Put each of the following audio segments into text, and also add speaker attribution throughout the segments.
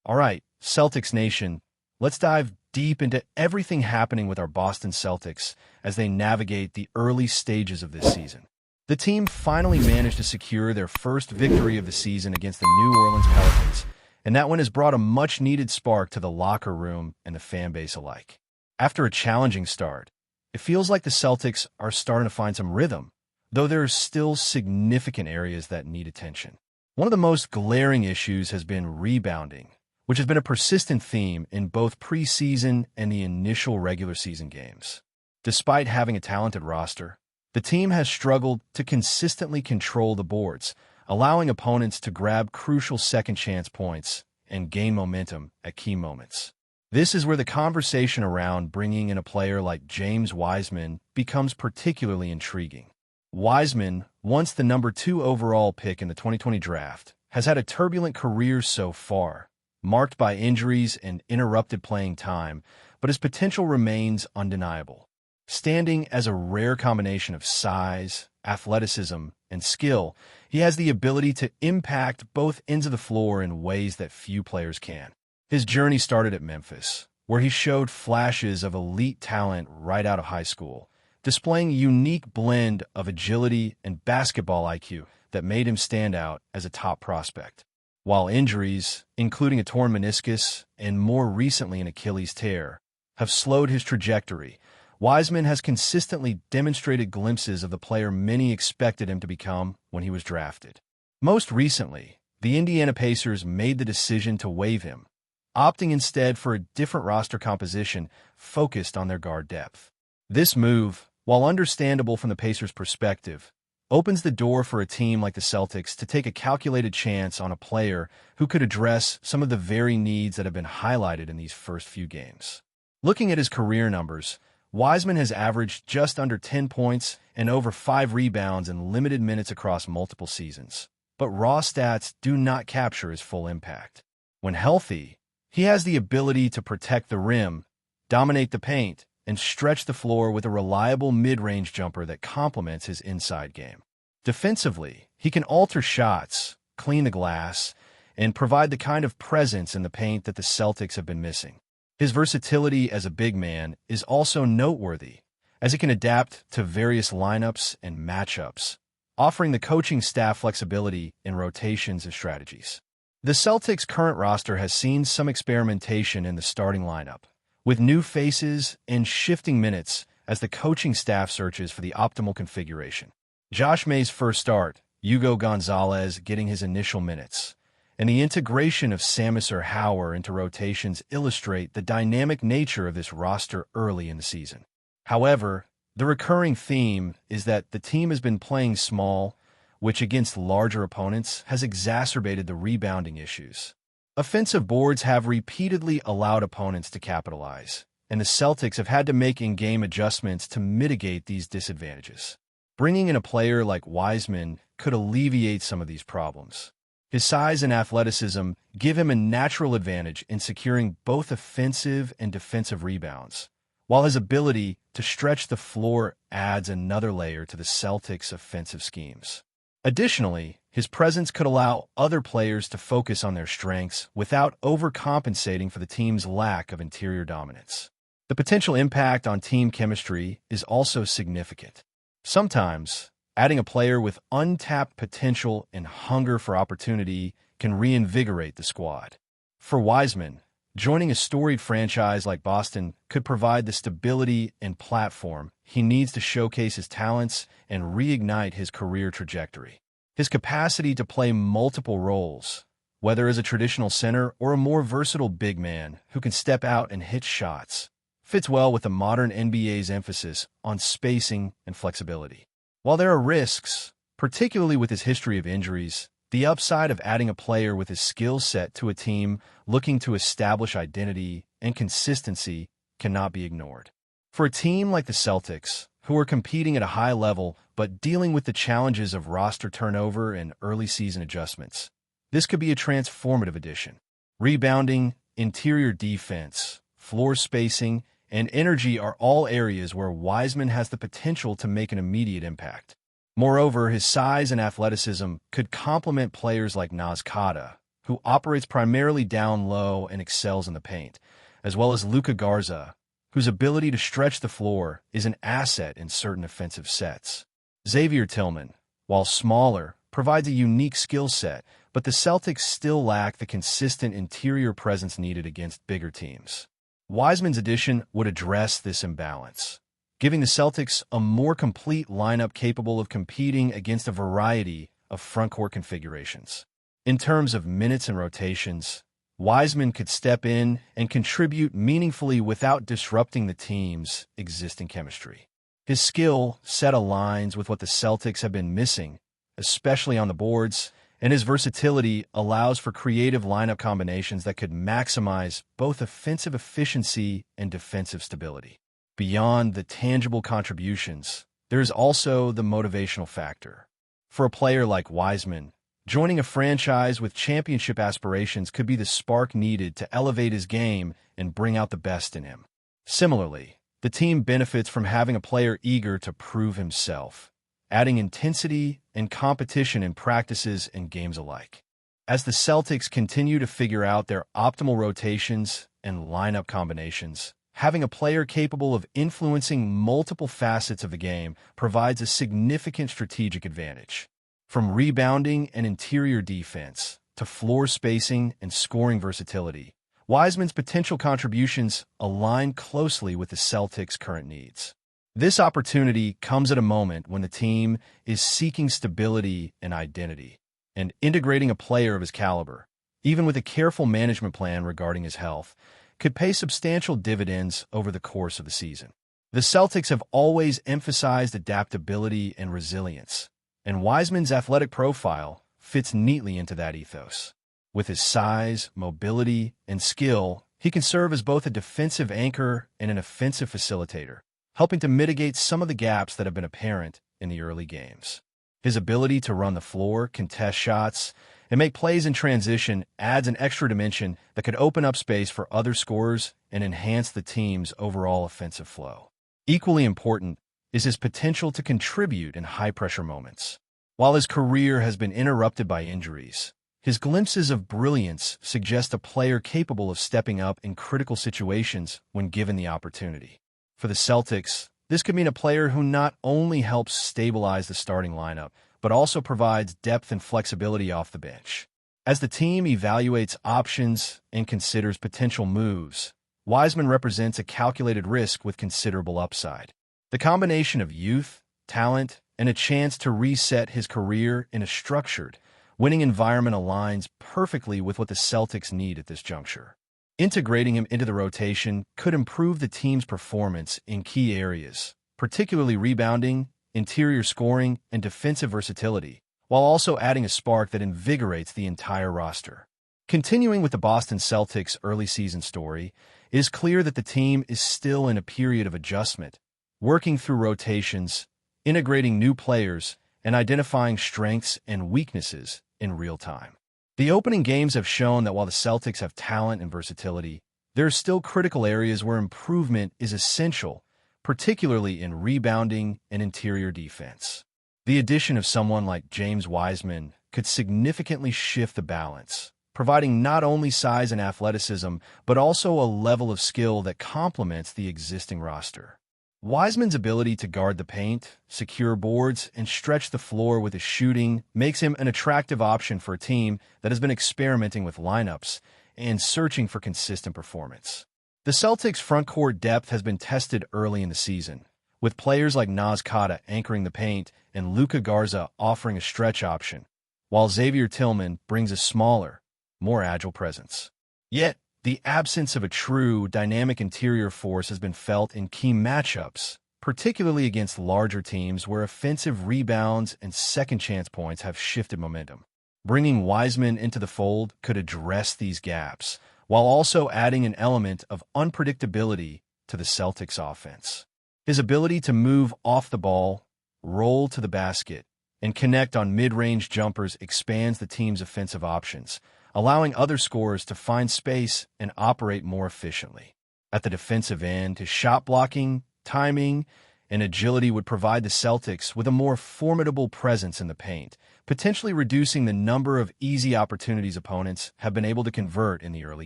Speaker 1: All right, Celtics Nation, let's dive deep into everything happening with our Boston Celtics as they navigate the early stages of this season. The team finally managed to secure their first victory of the season against the New Orleans Pelicans, and that one has brought a much-needed spark to the locker room and the fan base alike. After a challenging start, it feels like the Celtics are starting to find some rhythm, though there are still significant areas that need attention. One of the most glaring issues has been rebounding, which has been a persistent theme in both preseason and the initial regular season games. Despite having a talented roster, the team has struggled to consistently control the boards, allowing opponents to grab crucial second-chance points and gain momentum at key moments. This is where the conversation around bringing in a player like James Wiseman becomes particularly intriguing. Wiseman, once the number 2 overall pick in the 2020 draft, has had a turbulent career so far, marked by injuries and interrupted playing time, but his potential remains undeniable. Standing as a rare combination of size, athleticism, and skill, he has the ability to impact both ends of the floor in ways that few players can. His journey started at Memphis, where he showed flashes of elite talent right out of high school, displaying a unique blend of agility and basketball IQ that made him stand out as a top prospect. While injuries, including a torn meniscus and more recently an Achilles tear, have slowed his trajectory, Wiseman has consistently demonstrated glimpses of the player many expected him to become when he was drafted. Most recently, the Indiana Pacers made the decision to waive him, opting instead for a different roster composition focused on their guard depth. This move, while understandable from the Pacers' perspective, opens the door for a team like the Celtics to take a calculated chance on a player who could address some of the very needs that have been highlighted in these first few games. Looking at his career numbers, Wiseman has averaged just under 10 points and over 5 rebounds in limited minutes across multiple seasons. But raw stats do not capture his full impact. When healthy, he has the ability to protect the rim, dominate the paint, and stretch the floor with a reliable mid-range jumper that complements his inside game. Defensively, he can alter shots, clean the glass, and provide the kind of presence in the paint that the Celtics have been missing. His versatility as a big man is also noteworthy, as he can adapt to various lineups and matchups, offering the coaching staff flexibility in rotations and strategies. The Celtics' current roster has seen some experimentation in the starting lineup, with new faces and shifting minutes as the coaching staff searches for the optimal configuration. Josh May's first start, Hugo Gonzalez getting his initial minutes, and the integration of Samus or Hauer into rotations illustrate the dynamic nature of this roster early in the season. However, the recurring theme is that the team has been playing small, which against larger opponents has exacerbated the rebounding issues. Offensive boards have repeatedly allowed opponents to capitalize, and the Celtics have had to make in-game adjustments to mitigate these disadvantages. Bringing in a player like Wiseman could alleviate some of these problems. His size and athleticism give him a natural advantage in securing both offensive and defensive rebounds, while his ability to stretch the floor adds another layer to the Celtics' offensive schemes. Additionally, his presence could allow other players to focus on their strengths without overcompensating for the team's lack of interior dominance. The potential impact on team chemistry is also significant. Sometimes, adding a player with untapped potential and hunger for opportunity can reinvigorate the squad. For Wiseman, joining a storied franchise like Boston could provide the stability and platform he needs to showcase his talents and reignite his career trajectory. His capacity to play multiple roles, whether as a traditional center or a more versatile big man who can step out and hit shots, fits well with the modern NBA's emphasis on spacing and flexibility. While there are risks, particularly with his history of injuries, the upside of adding a player with his skill set to a team looking to establish identity and consistency cannot be ignored. For a team like the Celtics, who are competing at a high level but dealing with the challenges of roster turnover and early season adjustments, this could be a transformative addition. Rebounding, interior defense, floor spacing, and energy are all areas where Wiseman has the potential to make an immediate impact. Moreover, his size and athleticism could complement players like NIKOLA, who operates primarily down low and excels in the paint, as well as Luka Garza, whose ability to stretch the floor is an asset in certain offensive sets. Xavier Tillman, while smaller, provides a unique skill set, but the Celtics still lack the consistent interior presence needed against bigger teams. Wiseman's addition would address this imbalance, giving the Celtics a more complete lineup capable of competing against a variety of frontcourt configurations. In terms of minutes and rotations, Wiseman could step in and contribute meaningfully without disrupting the team's existing chemistry. His skill set aligns with what the Celtics have been missing, especially on the boards, and his versatility allows for creative lineup combinations that could maximize both offensive efficiency and defensive stability. Beyond the tangible contributions, there is also the motivational factor. For a player like Wiseman, joining a franchise with championship aspirations could be the spark needed to elevate his game and bring out the best in him. Similarly, the team benefits from having a player eager to prove himself, adding intensity and competition in practices and games alike. As the Celtics continue to figure out their optimal rotations and lineup combinations, having a player capable of influencing multiple facets of the game provides a significant strategic advantage. From rebounding and interior defense to floor spacing and scoring versatility, Wiseman's potential contributions align closely with the Celtics' current needs. This opportunity comes at a moment when the team is seeking stability and identity, and integrating a player of his caliber, even with a careful management plan regarding his health, could pay substantial dividends over the course of the season. The Celtics have always emphasized adaptability and resilience, and Wiseman's athletic profile fits neatly into that ethos. With his size, mobility, and skill, he can serve as both a defensive anchor and an offensive facilitator, helping to mitigate some of the gaps that have been apparent in the early games. His ability to run the floor, contest shots, and make plays in transition adds an extra dimension that could open up space for other scorers and enhance the team's overall offensive flow. Equally important is his potential to contribute in high-pressure moments. While his career has been interrupted by injuries, his glimpses of brilliance suggest a player capable of stepping up in critical situations when given the opportunity. For the Celtics, this could mean a player who not only helps stabilize the starting lineup, but also provides depth and flexibility off the bench. As the team evaluates options and considers potential moves, Wiseman represents a calculated risk with considerable upside. The combination of youth, talent, and a chance to reset his career in a structured, winning environment aligns perfectly with what the Celtics need at this juncture. Integrating him into the rotation could improve the team's performance in key areas, particularly rebounding, interior scoring, and defensive versatility, while also adding a spark that invigorates the entire roster. Continuing with the Boston Celtics' early season story, it is clear that the team is still in a period of adjustment, working through rotations, integrating new players, and identifying strengths and weaknesses in real time. The opening games have shown that while the Celtics have talent and versatility, there are still critical areas where improvement is essential, particularly in rebounding and interior defense. The addition of someone like James Wiseman could significantly shift the balance, providing not only size and athleticism, but also a level of skill that complements the existing roster. Wiseman's ability to guard the paint, secure boards, and stretch the floor with his shooting makes him an attractive option for a team that has been experimenting with lineups and searching for consistent performance. The Celtics' frontcourt depth has been tested early in the season, with players like NIKOLA anchoring the paint and Luka Garza offering a stretch option, while Xavier Tillman brings a smaller, more agile presence. Yet, the absence of a true, dynamic interior force has been felt in key matchups, particularly against larger teams where offensive rebounds and second-chance points have shifted momentum. Bringing Wiseman into the fold could address these gaps, while also adding an element of unpredictability to the Celtics' offense. His ability to move off the ball, roll to the basket, and connect on mid-range jumpers expands the team's offensive options, allowing other scorers to find space and operate more efficiently. At the defensive end, his shot blocking, timing, and agility would provide the Celtics with a more formidable presence in the paint, potentially reducing the number of easy opportunities opponents have been able to convert in the early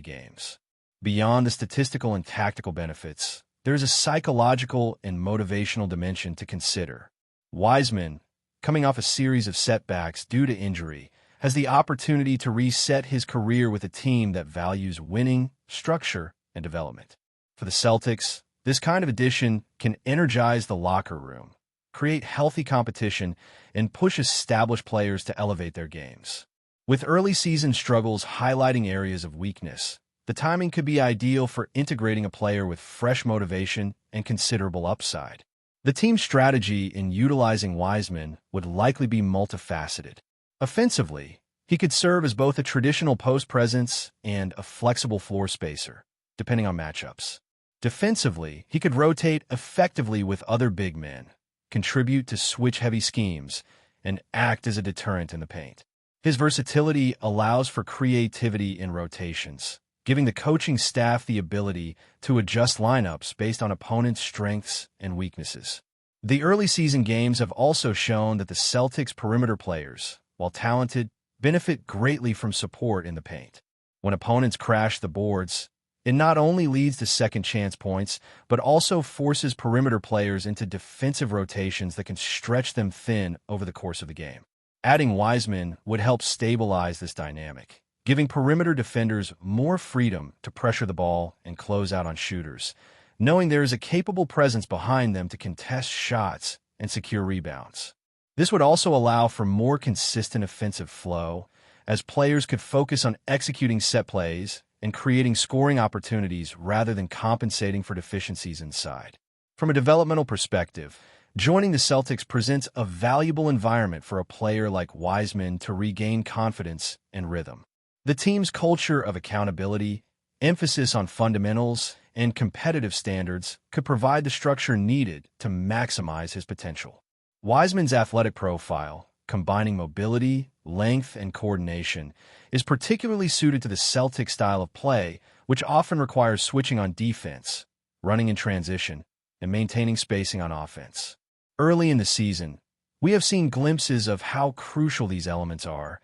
Speaker 1: games. Beyond the statistical and tactical benefits, there is a psychological and motivational dimension to consider. Wiseman, coming off a series of setbacks due to injury, has the opportunity to reset his career with a team that values winning, structure, and development. For the Celtics, this kind of addition can energize the locker room, create healthy competition, and push established players to elevate their games. With early season struggles highlighting areas of weakness, the timing could be ideal for integrating a player with fresh motivation and considerable upside. The team's strategy in utilizing Wiseman would likely be multifaceted. Offensively, he could serve as both a traditional post presence and a flexible floor spacer, depending on matchups. Defensively, he could rotate effectively with other big men, contribute to switch-heavy schemes, and act as a deterrent in the paint. His versatility allows for creativity in rotations, giving the coaching staff the ability to adjust lineups based on opponents' strengths and weaknesses. The early season games have also shown that the Celtics' perimeter players, while talented, benefit greatly from support in the paint. When opponents crash the boards, it not only leads to second-chance points, but also forces perimeter players into defensive rotations that can stretch them thin over the course of the game. Adding Wiseman would help stabilize this dynamic, giving perimeter defenders more freedom to pressure the ball and close out on shooters, knowing there is a capable presence behind them to contest shots and secure rebounds. This would also allow for more consistent offensive flow, as players could focus on executing set plays and creating scoring opportunities rather than compensating for deficiencies inside. From a developmental perspective, joining the Celtics presents a valuable environment for a player like Wiseman to regain confidence and rhythm. The team's culture of accountability, emphasis on fundamentals, and competitive standards could provide the structure needed to maximize his potential. Wiseman's athletic profile, combining mobility, length, and coordination, is particularly suited to the Celtics style of play, which often requires switching on defense, running in transition, and maintaining spacing on offense. Early in the season, we have seen glimpses of how crucial these elements are,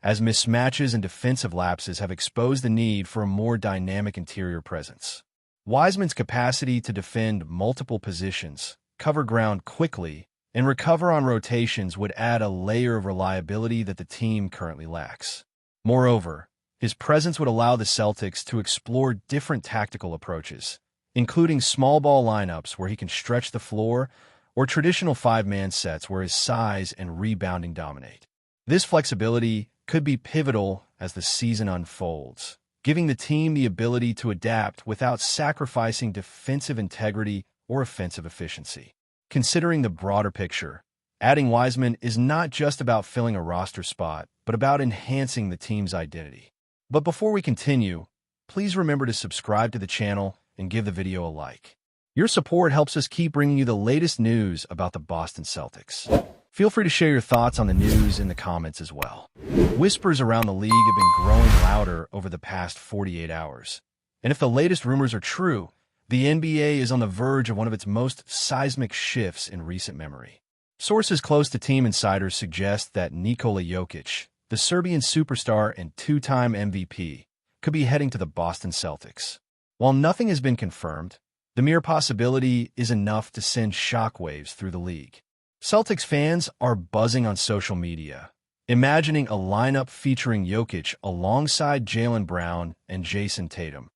Speaker 1: as mismatches and defensive lapses have exposed the need for a more dynamic interior presence. Wiseman's capacity to defend multiple positions, cover ground quickly, and recover on rotations would add a layer of reliability that the team currently lacks. Moreover, his presence would allow the Celtics to explore different tactical approaches, including small ball lineups where he can stretch the floor or traditional five-man sets where his size and rebounding dominate. This flexibility could be pivotal as the season unfolds, giving the team the ability to adapt without sacrificing defensive integrity or offensive efficiency. Considering the broader picture, adding Wiseman is not just about filling a roster spot, but about enhancing the team's identity. But before we continue, please remember to subscribe to the channel and give the video a like. Your support helps us keep bringing you the latest news about the Boston Celtics. Feel free to share your thoughts on the news in the comments as well. Whispers around the league have been growing louder over the past 48 hours. And if the latest rumors are true, the NBA is on the verge of one of its most seismic shifts in recent memory. Sources close to team insiders suggest that NIKOLA JOKIĆ, the Serbian superstar and two-time MVP, could be heading to the Boston Celtics. While nothing has been confirmed, the mere possibility is enough to send shockwaves through the league. Celtics fans are buzzing on social media, imagining a lineup featuring JOKIĆ alongside Jaylen Brown and Jason Tatum,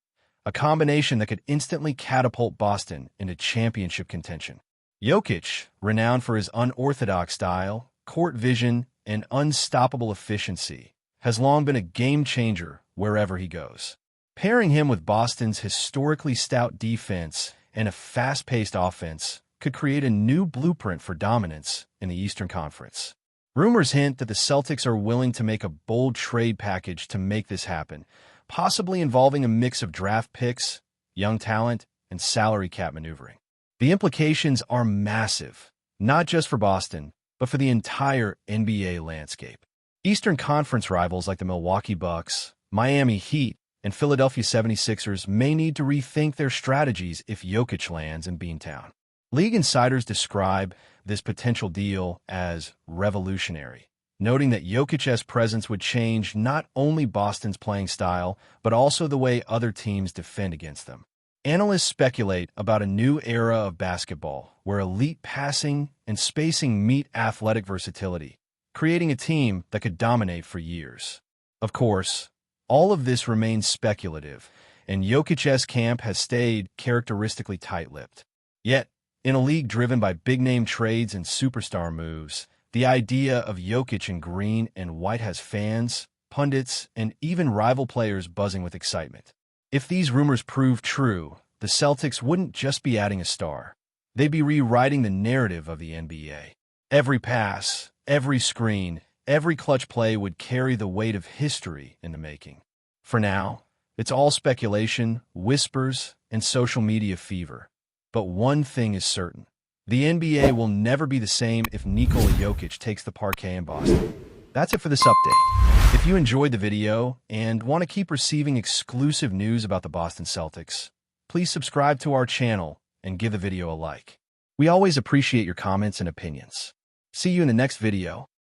Speaker 1: a combination that could instantly catapult Boston into championship contention. JOKIČ, renowned for his unorthodox style, court vision, and unstoppable efficiency, has long been a game-changer wherever he goes. Pairing him with Boston's historically stout defense and a fast-paced offense could create a new blueprint for dominance in the Eastern Conference. Rumors hint that the Celtics are willing to make a bold trade package to make this happen, possibly involving a mix of draft picks, young talent, and salary cap maneuvering. The implications are massive, not just for Boston, but for the entire NBA landscape. Eastern Conference rivals like the Milwaukee Bucks, Miami Heat, and Philadelphia 76ers may need to rethink their strategies if JOKIČ lands in Beantown. League insiders describe this potential deal as revolutionary, noting that Jokic's presence would change not only Boston's playing style, but also the way other teams defend against them. Analysts speculate about a new era of basketball, where elite passing and spacing meet athletic versatility, creating a team that could dominate for years. Of course, all of this remains speculative, and Jokic's camp has stayed characteristically tight-lipped. Yet, in a league driven by big-name trades and superstar moves, the idea of Jokic in green and white has fans, pundits, and even rival players buzzing with excitement. If these rumors prove true, the Celtics wouldn't just be adding a star. They'd be rewriting the narrative of the NBA. Every pass, every screen, every clutch play would carry the weight of history in the making. For now, it's all speculation, whispers, and social media fever. But one thing is certain. The NBA will never be the same if Nikola Jokic takes the parquet in Boston. That's it for this update. If you enjoyed the video and want to keep receiving exclusive news about the Boston Celtics, please subscribe to our channel and give the video a like. We always appreciate your comments and opinions. See you in the next video.